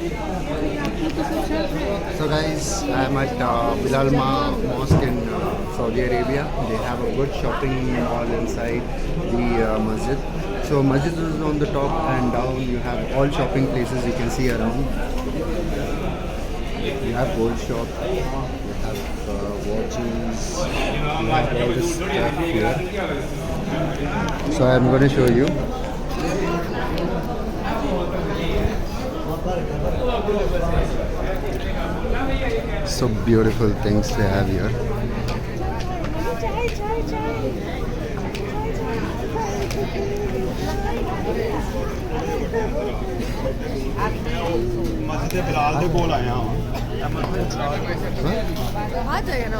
So guys, I am at Bilal Mosque in Saudi Arabia. They have a good shopping mall inside the masjid. So masjid is on the top, and down you have all shopping places you can see around. You have gold shop, you have watches, you have all this stuff here. So I am going to show you. So beautiful things they have here. Masjid Bilal के बोल आया हूँ। आ जाएगा ना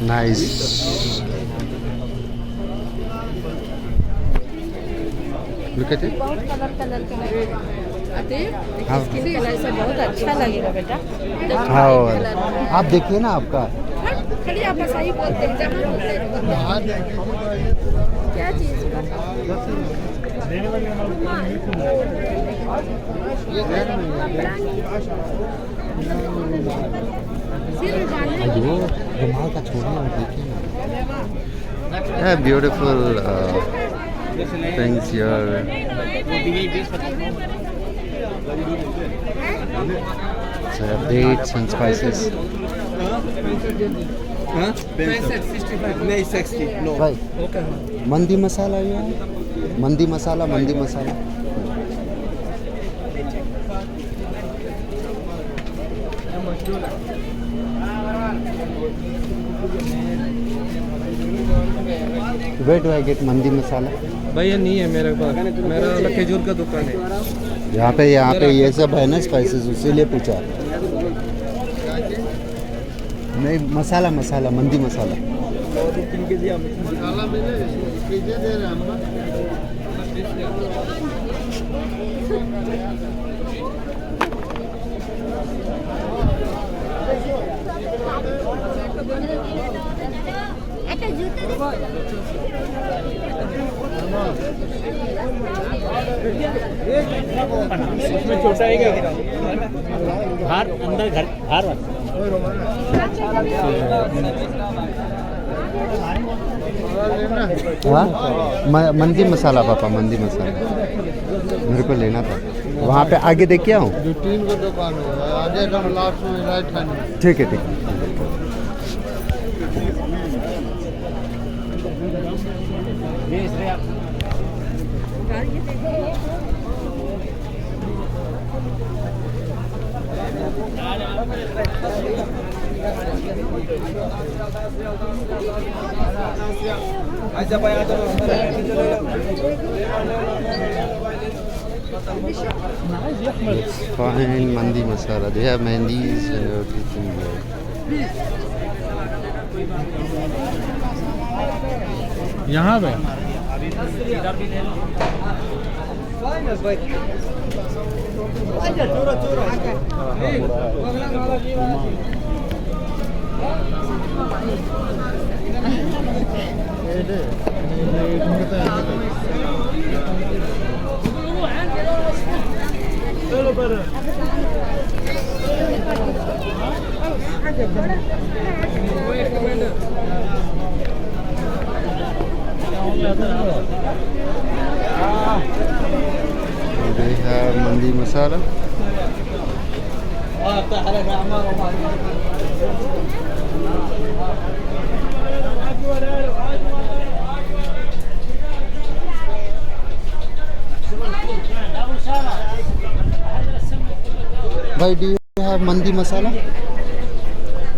Nice. Look at it. बहुत colour का है अतीफ हाँ। स्किन कलर से बहुत अच्छा लगेगा बेटा हाँ आप देखिए ना आपका खड़ी आप सही बोलते हैं जहाँ बोलते हैं क्या चीज़ अयो रुमाल का छोड़ना देखिए ना. Yeah, beautiful things here. So dates and spices. हाँ? 65 नहीं 60 no. भाई मंदी मसाला ये है मंदी मसाला Where do I get मंदी मसाला? भैया नहीं है मेरे पास, मेरा अलग खजूर का दुकान है। यहाँ पे ये सब है ना स्पाइसेस, इसीलिए पूछा. नहीं मसाला मंदी मसाला. इसमें छोटा है क्या? बाहर अंदर घर बाहर हाँ मंदी मसाला पापा मंदी मसाला मेरे को लेना था. वहाँ पे आगे देख के आऊँ. 3 को दुकान है आगे का लास्ट में राइट हैंड. ठीक है. Fine mandi masala. They have mandis and everything there. यहाँ पे They have mandi masala. Why do you have mandi masala?